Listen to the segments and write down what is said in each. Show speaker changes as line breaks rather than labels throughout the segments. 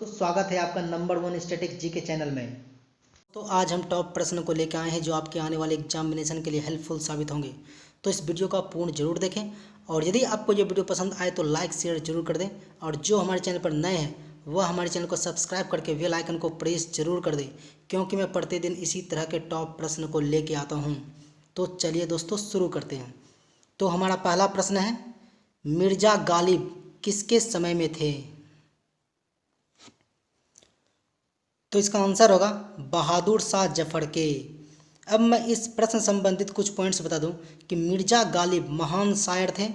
तो स्वागत है आपका नंबर 1 स्टैटिक जी के चैनल में। तो आज हम टॉप प्रश्न को लेकर आए हैं जो आपके आने वाले एग्जामिनेशन के लिए हेल्पफुल साबित होंगे। तो इस वीडियो को आप पूर्ण जरूर देखें और यदि आपको ये वीडियो पसंद आए तो लाइक शेयर जरूर कर दें और जो हमारे चैनल पर नए हैं वह हमारे चैनल को सब्सक्राइब करके बेल आइकन को प्रेस जरूर कर दें, क्योंकि मैं प्रतिदिन इसी तरह के टॉप प्रश्न को लेके आता हूँ। तो चलिए दोस्तों शुरू करते हैं। तो हमारा पहला प्रश्न है, मिर्जा गालिब किसके समय में थे? तो इसका आंसर होगा बहादुर शाह जफर के। अब मैं इस प्रश्न संबंधित कुछ पॉइंट्स बता दूं कि मिर्जा गालिब महान शायर थे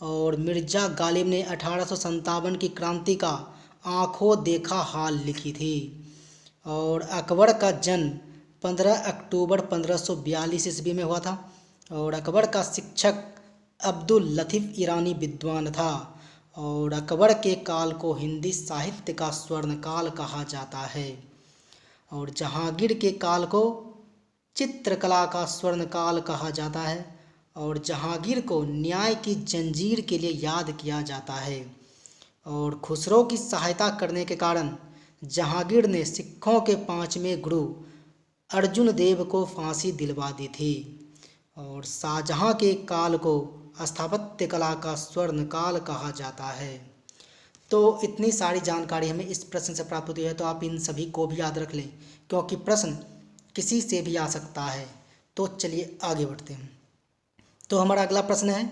और मिर्जा गालिब ने 1857 की क्रांति का आंखों देखा हाल लिखी थी और अकबर का जन्म 15 अक्टूबर 1542 ईस्वी में हुआ था और अकबर का शिक्षक अब्दुल लतीफ़ ईरानी विद्वान था और अकबर के काल को हिंदी साहित्य का स्वर्ण काल कहा जाता है और जहांगीर के काल को चित्रकला का स्वर्ण काल कहा जाता है और जहांगीर को न्याय की जंजीर के लिए याद किया जाता है और खुसरो की सहायता करने के कारण जहांगीर ने सिखों के 5वें गुरु अर्जुन देव को फांसी दिलवा दी थी और शाहजहां के काल को स्थापत्य कला का स्वर्ण काल कहा जाता है। तो इतनी सारी जानकारी हमें इस प्रश्न से प्राप्त होती है, तो आप इन सभी को भी याद रख लें क्योंकि प्रश्न किसी से भी आ सकता है। तो चलिए आगे बढ़ते हैं। तो हमारा अगला प्रश्न है,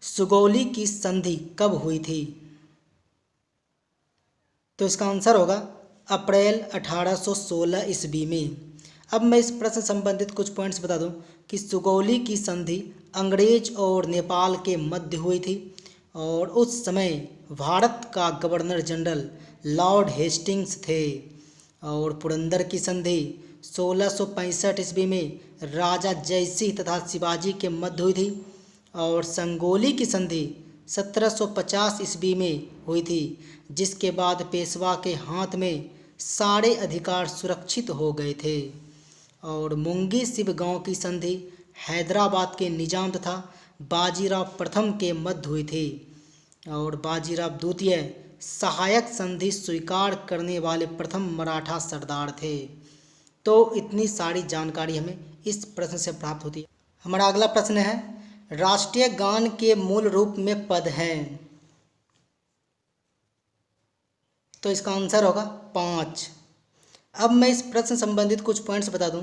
सुगौली की संधि कब हुई थी? तो इसका आंसर होगा अप्रैल 1816 ईस्वी में। अब मैं इस प्रश्न संबंधित कुछ पॉइंट्स बता दूं कि सुगौली की संधि अंग्रेज और नेपाल के मध्य हुई थी और उस समय भारत का गवर्नर जनरल लॉर्ड हेस्टिंग्स थे और पुरंदर की संधि 1665 ईस्वी में राजा जयसिंह तथा शिवाजी के मध्य हुई थी और संगोली की संधि 1750 ईस्वी में हुई थी, जिसके बाद पेशवा के हाथ में सारे अधिकार सुरक्षित हो गए थे और मुंगी शिव गांव की संधि हैदराबाद के निजाम तथा बाजीराव प्रथम के मध्य हुई थी और बाजीराव द्वितीय सहायक संधि स्वीकार करने वाले प्रथम मराठा सरदार थे। तो इतनी सारी जानकारी हमें इस प्रश्न से प्राप्त होती है। हमारा अगला प्रश्न है, राष्ट्रीय गान के मूल रूप में पद हैं? तो इसका आंसर होगा 5। अब मैं इस प्रश्न संबंधित कुछ पॉइंट्स बता दूं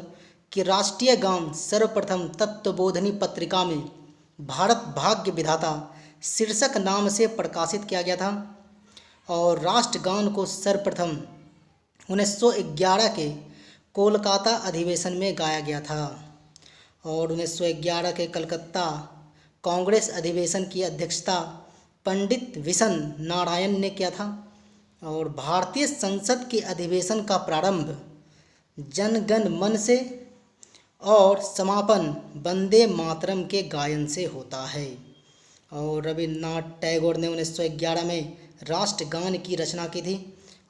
कि राष्ट्रीय गान सर्वप्रथम तत्वबोधिनी पत्रिका में भारत भाग्य विधाता शीर्षक नाम से प्रकाशित किया गया था और राष्ट्रगान को सर्वप्रथम 1911 के कोलकाता अधिवेशन में गाया गया था और 1911 के कलकत्ता कांग्रेस अधिवेशन की अध्यक्षता पंडित विशन नारायण ने किया था और भारतीय संसद के अधिवेशन का प्रारंभ जन गण मन से और समापन वंदे मातरम के गायन से होता है और रविन्द्रनाथ टैगोर ने 1911 में राष्ट्रगान की रचना की थी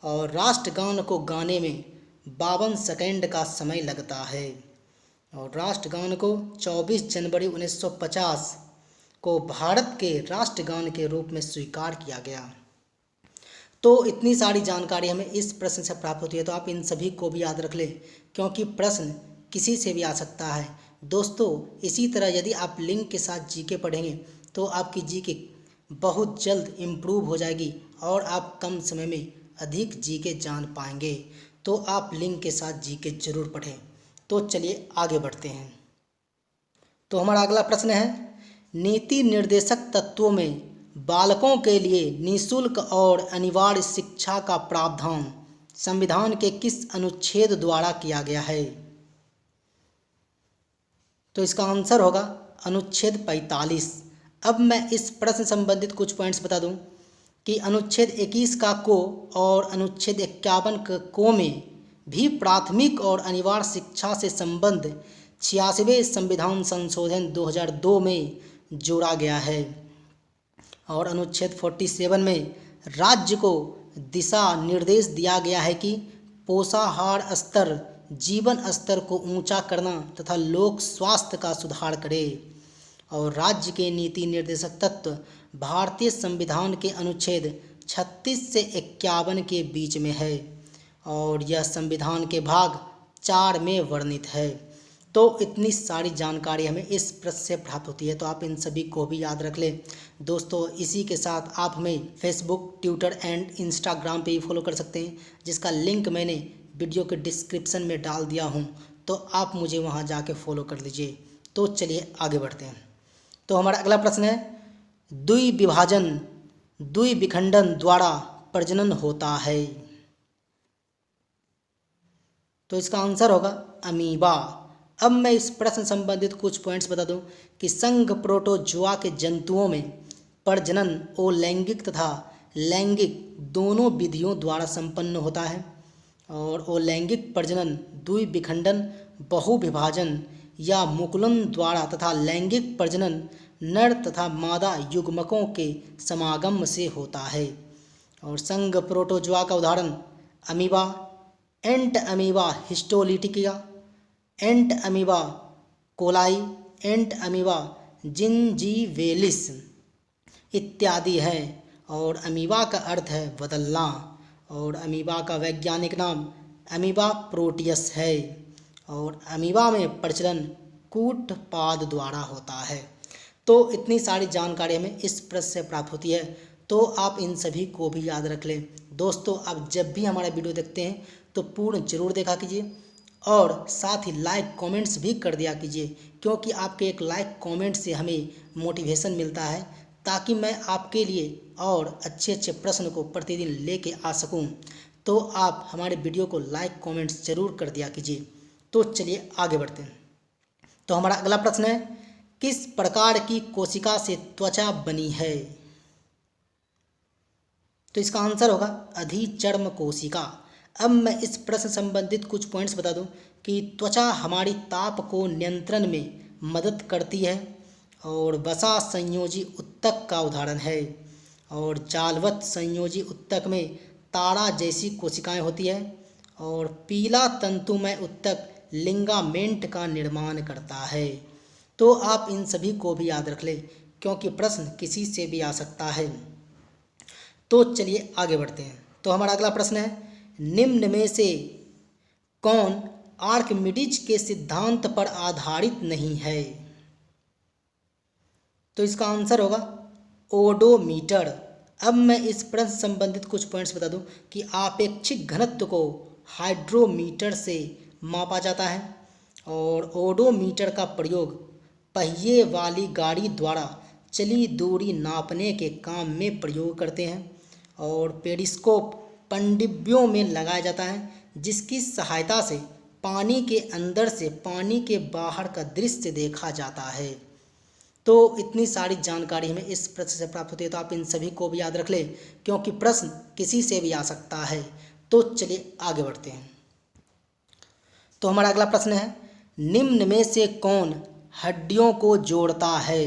और राष्ट्रगान को गाने में 52 सेकंड का समय लगता है और राष्ट्रगान को 24 जनवरी 1950 को भारत के राष्ट्रगान के रूप में स्वीकार किया गया। तो इतनी सारी जानकारी हमें इस प्रश्न से प्राप्त होती है, तो आप इन सभी को भी याद रख लें क्योंकि प्रश्न किसी से भी आ सकता है। दोस्तों इसी तरह यदि आप लिंक के साथ जीके पढ़ेंगे तो आपकी जीके बहुत जल्द इम्प्रूव हो जाएगी और आप कम समय में अधिक जीके जान पाएंगे। तो आप लिंक के साथ जीके जरूर पढ़ें। तो चलिए आगे बढ़ते हैं। तो हमारा अगला प्रश्न है, नीति निर्देशक तत्वों में बालकों के लिए निःशुल्क और अनिवार्य शिक्षा का प्रावधान संविधान के किस अनुच्छेद द्वारा किया गया है? तो इसका आंसर होगा अनुच्छेद 45। अब मैं इस प्रश्न संबंधित कुछ पॉइंट्स बता दूं कि अनुच्छेद 21 का को और अनुच्छेद 51 का को में भी प्राथमिक और अनिवार्य शिक्षा से संबद्ध 86वें संविधान संशोधन 2002 में जोड़ा गया है और अनुच्छेद 47 में राज्य को दिशा निर्देश दिया गया है कि पोषाहार स्तर जीवन स्तर को ऊंचा करना तथा लोक स्वास्थ्य का सुधार करे और राज्य के नीति निर्देशक तत्व भारतीय संविधान के अनुच्छेद 36 से 51 के बीच में है और यह संविधान के भाग 4 में वर्णित है। तो इतनी सारी जानकारी हमें इस प्रश्न से प्राप्त होती है, तो आप इन सभी को भी याद रख लें। दोस्तों इसी के साथ आप हमें फेसबुक, ट्विटर एंड इंस्टाग्राम पे भी फॉलो कर सकते हैं, जिसका लिंक मैंने वीडियो के डिस्क्रिप्शन में डाल दिया हूँ, तो आप मुझे वहाँ जाके फॉलो कर लीजिए। तो चलिए आगे बढ़ते हैं। तो हमारा अगला प्रश्न है, द्विविभाजन द्विविखंडन द्वारा प्रजनन होता है। तो इसका आंसर होगा अमीबा। अब मैं इस प्रश्न संबंधित कुछ पॉइंट्स बता दूं कि संघ प्रोटोजोआ के जंतुओं में प्रजनन अलैंगिक तथा लैंगिक दोनों विधियों द्वारा संपन्न होता है और अलैंगिक प्रजनन द्विविखंडन, बहुविभाजन या मुकुलन द्वारा तथा लैंगिक प्रजनन नर तथा मादा युग्मकों के समागम से होता है। और संघ प्रोटोजोआ का उदाहरण अमीबा, एंट अमीबा हिस्टोलिटिका, एंट अमीबा कोलाई, एंट अमीबा जिंजीवेलिस इत्यादि है। और अमीबा का अर्थ है बदलना और अमीबा का वैज्ञानिक नाम अमीबा प्रोटियस है और अमीबा में प्रचलन कूटपाद द्वारा होता है। तो इतनी सारी जानकारी हमें इस प्रश्न से प्राप्त होती है, तो आप इन सभी को भी याद रख लें। दोस्तों आप जब भी हमारा वीडियो देखते हैं तो पूर्ण जरूर देखा कीजिए और साथ ही लाइक कमेंट्स भी कर दिया कीजिए, क्योंकि आपके एक लाइक कमेंट से हमें मोटिवेशन मिलता है ताकि मैं आपके लिए और अच्छे अच्छे प्रश्न को प्रतिदिन लेके आ सकूं। तो आप हमारे वीडियो को लाइक कमेंट्स जरूर कर दिया कीजिए। तो चलिए आगे बढ़ते हैं। तो हमारा अगला प्रश्न है, किस प्रकार की कोशिका से त्वचा बनी है। तो इसका आंसर होगा अधिचर्म कोशिका। अब मैं इस प्रश्न संबंधित कुछ पॉइंट्स बता दूं कि त्वचा हमारी ताप को नियंत्रण में मदद करती है और वसा संयोजी उत्तक का उदाहरण है और जालवत संयोजी उत्तक में तारा जैसी कोशिकाएं होती है और पीला तंतुमय उत्तक लिंगामेंट का निर्माण करता है। तो आप इन सभी को भी याद रख लें, क्योंकि प्रश्न किसी से भी आ सकता है। तो चलिए आगे बढ़ते हैं। तो हमारा अगला प्रश्न है, निम्न में से कौन आर्किमिडीज के सिद्धांत पर आधारित नहीं है। तो इसका आंसर होगा ओडोमीटर। अब मैं इस प्रश्न संबंधित कुछ पॉइंट्स बता दूं कि आपेक्षिक घनत्व को हाइड्रोमीटर से मापा जाता है और ओडोमीटर का प्रयोग पहिए वाली गाड़ी द्वारा चली दूरी नापने के काम में प्रयोग करते हैं और पेरिस्कोप पनडुब्बियों में लगाया जाता है, जिसकी सहायता से पानी के अंदर से पानी के बाहर का दृश्य देखा जाता है। तो इतनी सारी जानकारी हमें इस प्रश्न से प्राप्त होती है, तो आप इन सभी को भी याद रख लें, क्योंकि प्रश्न किसी से भी आ सकता है। तो चलिए आगे बढ़ते हैं। तो हमारा अगला प्रश्न है, निम्न में से कौन हड्डियों को जोड़ता है।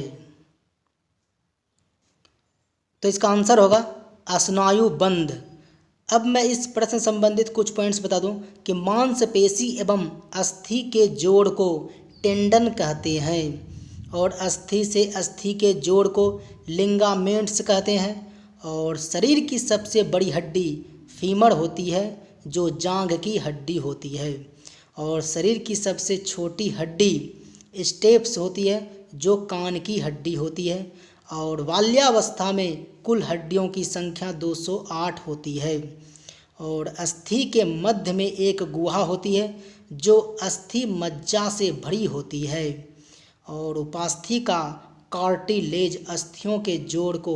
तो इसका आंसर होगा स्नायुबंध। अब मैं इस प्रश्न संबंधित कुछ पॉइंट्स बता दूं कि मांसपेशी एवं अस्थि के जोड़ को टेंडन कहते हैं और अस्थि से अस्थि के जोड़ को लिंगामेंट्स कहते हैं और शरीर की सबसे बड़ी हड्डी फीमर होती है, जो जांघ की हड्डी होती है और शरीर की सबसे छोटी हड्डी स्टेप्स होती है, जो कान की हड्डी होती है और बाल्यावस्था में कुल हड्डियों की संख्या 208 होती है और अस्थि के मध्य में एक गुहा होती है, जो अस्थि मज्जा से भरी होती है और उपास्थि का कार्टिलेज अस्थियों के जोड़ को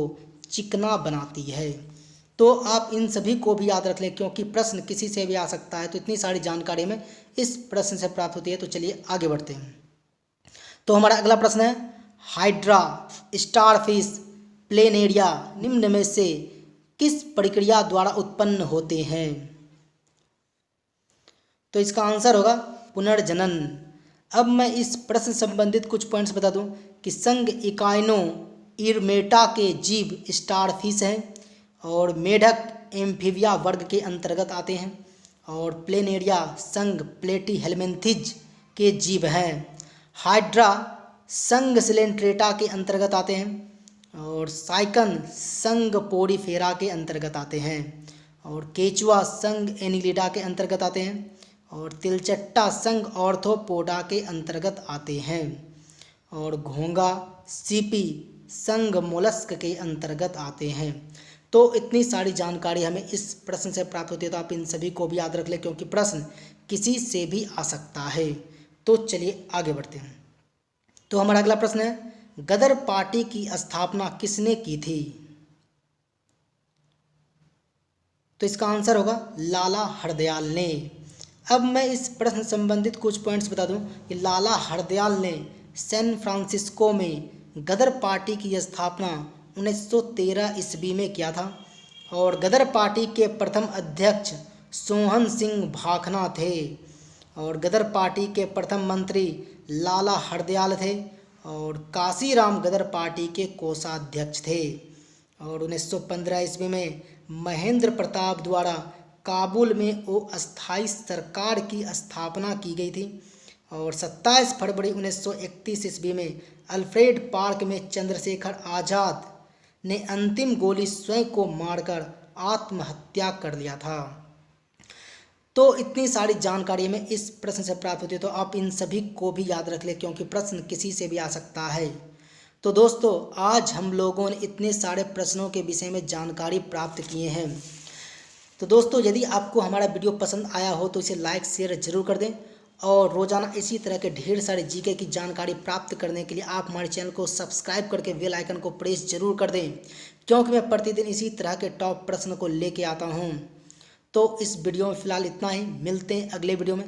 चिकना बनाती है। तो आप इन सभी को भी याद रख लें, क्योंकि प्रश्न किसी से भी आ सकता है। तो इतनी सारी जानकारी हमें इस प्रश्न से प्राप्त होती है। तो चलिए आगे बढ़ते हैं। तो हमारा अगला प्रश्न है, हाइड्रा, स्टारफिश, प्लेनेरिया निम्न में से किस प्रक्रिया द्वारा उत्पन्न होते हैं। तो इसका आंसर होगा पुनर्जनन। अब मैं इस प्रश्न संबंधित कुछ पॉइंट्स बता दूं कि संघ इकाइनो इरमेटा के जीव स्टारफिश हैं और मेढक एम्फीबिया वर्ग के अंतर्गत आते हैं और प्लेनेरिया संघ प्लेटीहेल्मिन्थिज के जीव हैं। हाइड्रा संघ सिलेंट्रेटा के अंतर्गत आते हैं और साइकन संघ पोडीफेरा के अंतर्गत आते हैं। और केचुआ संघ एनिलिडा के अंतर्गत आते हैं। और तिलचट्टा संघ ऑर्थोपोडा के अंतर्गत आते हैं। और घोंगा सीपी संघ मोलस्क के अंतर्गत आते हैं। तो इतनी सारी जानकारी हमें इस प्रश्न से प्राप्त होती है, तो आप इन सभी को भी याद रख लें क्योंकि प्रश्न किसी से भी आ सकता है। तो चलिए आगे बढ़ते हैं। तो हमारा अगला प्रश्न है, गदर पार्टी की स्थापना किसने की थी? तो इसका आंसर होगा लाला हरदयाल ने। अब मैं इस प्रश्न संबंधित कुछ पॉइंट्स बता दूं कि लाला हरदयाल ने सैन फ्रांसिस्को में गदर पार्टी की स्थापना 1913 ईस्वी में किया था। और गदर पार्टी के प्रथम अध्यक्ष सोहन सिंह भाखना थे। और गदर पार्टी के प्रथम मंत्री लाला हरदयाल थे। और काशीराम गदर पार्टी के कोषाध्यक्ष थे। और 1915 ईस्वी में महेंद्र प्रताप द्वारा काबुल में अस्थायी सरकार की स्थापना की गई थी। और 27 फरवरी 1931 ईस्वी में अल्फ्रेड पार्क में चंद्रशेखर आज़ाद ने अंतिम गोली स्वयं को मारकर आत्महत्या कर लिया था। तो इतनी सारी जानकारी हमें इस प्रश्न से प्राप्त होती है, तो आप इन सभी को भी याद रख लें क्योंकि प्रश्न किसी से भी आ सकता है। तो दोस्तों, आज हम लोगों ने इतने सारे प्रश्नों के विषय में जानकारी प्राप्त किए हैं। तो दोस्तों, यदि आपको हमारा वीडियो पसंद आया हो तो इसे लाइक शेयर जरूर कर दें। और रोज़ाना इसी तरह के ढेर सारे जीके की जानकारी प्राप्त करने के लिए आप हमारे चैनल को सब्सक्राइब करके बेल आइकन को प्रेस जरूर कर दें, क्योंकि मैं प्रतिदिन इसी तरह के टॉप प्रश्न को लेके आता हूँ। तो इस वीडियो में फ़िलहाल इतना ही, मिलते हैं अगले वीडियो में।